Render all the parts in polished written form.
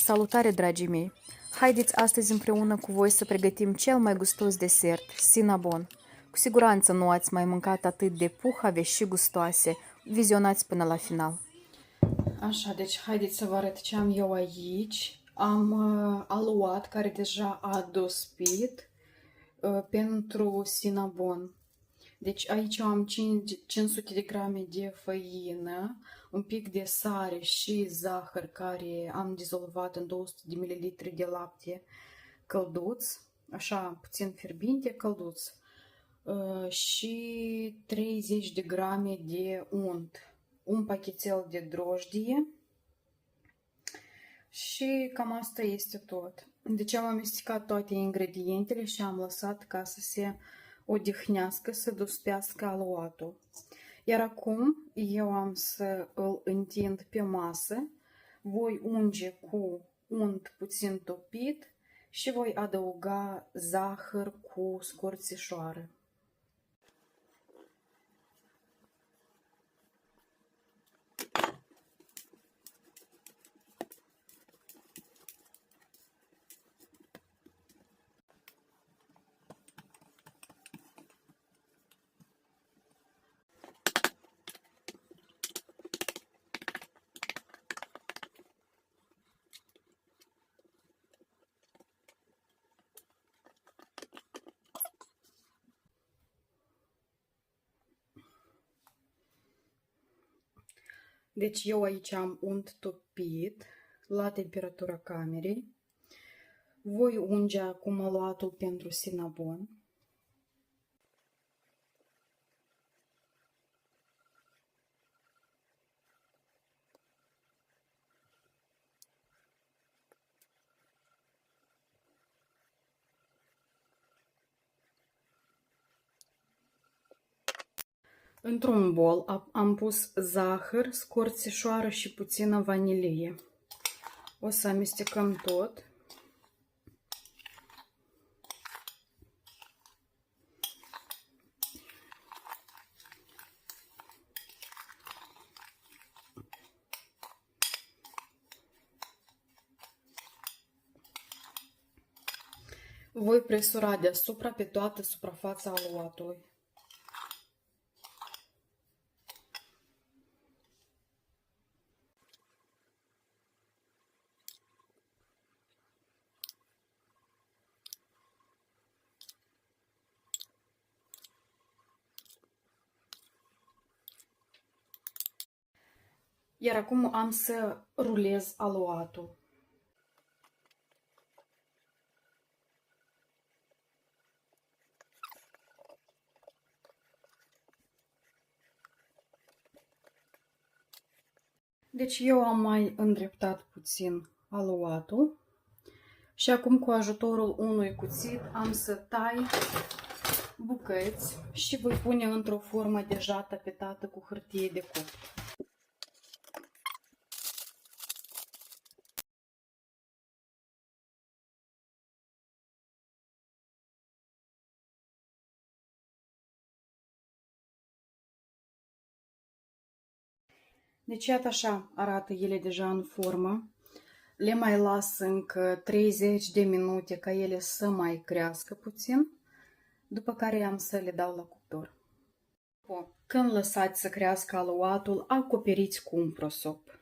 Salutare, dragii mei! Haideți astăzi împreună cu voi să pregătim cel mai gustos desert, cinnabon. Cu siguranță nu ați mai mâncat atât de puhave și gustoase. Vizionați până la final. Așa, deci haideți să vă arăt ce am eu aici. Am aluat care deja a dospit pentru cinnabon. Deci aici am 500 de grame de făină, un pic de sare și zahăr care am dizolvat în 200 de ml de lapte călduț, așa puțin fierbinte, călduț, și 30 de grame de unt, un pachetel de drojdie și cam asta este tot. Deci am amestecat toate ingredientele și am lăsat ca să se odihnească, să dospească aluatul. Iar acum eu am să îl întind pe masă, voi unge cu unt puțin topit și voi adăuga zahăr cu scorțișoară. Deci eu aici am unt topit la temperatura camerei. Voi unge acum aluatul pentru cinnabon. Într-un bol am pus zahăr, scorțișoară și puțină vanilie. O să amestecăm tot. Voi presura deasupra pe toată suprafața aluatului. Iar acum am să rulez aluatul. Deci eu am mai îndreptat puțin aluatul și acum cu ajutorul unui cuțit am să tai bucăți și voi pune într-o formă deja tapetată cu hârtie de copt. Deci iată așa arată ele deja în formă. Le mai las încă 30 de minute ca ele să mai crească puțin, după care am să le dau la cuptor. Când lăsați să crească aluatul, acoperiți cu un prosop.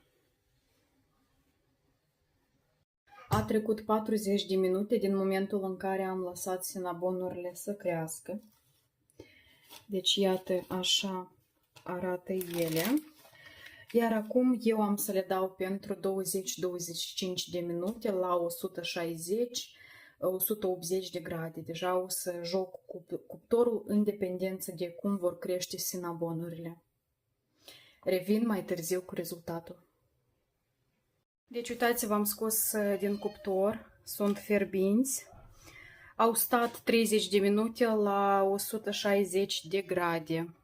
A trecut 40 de minute din momentul în care am lăsat cinnabonurile să crească. Deci iată așa arată ele. Iar acum eu am să le dau pentru 20-25 de minute la 160-180 de grade. Deja o să joc cu cuptorul în dependență de cum vor crește cinnabonurile. Revin mai târziu cu rezultatul. Deci uitați-vă, am scos din cuptor, sunt fierbinți. Au stat 30 de minute la 160 de grade.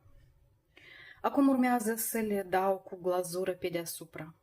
Acum urmează să le dau cu glazură pe deasupra.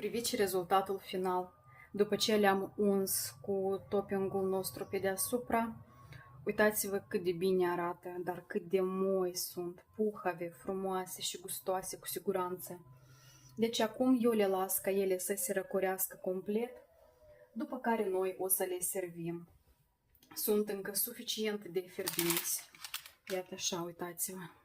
Priviți rezultatul final. După ce le-am uns cu toppingul nostru pe deasupra, uitați-vă cât de bine arată, dar cât de moi sunt, puhave, frumoase și gustoase cu siguranță. Deci acum eu le las ca ele să se răcorească complet, după care noi o să le servim. Sunt încă suficient de fierbinți. Iată așa, uitați-vă.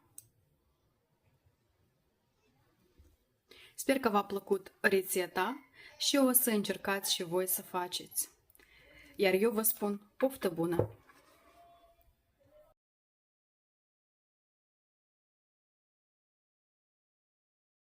Sper că v-a plăcut rețeta și o să încercați și voi să faceți. Iar eu vă spun poftă bună!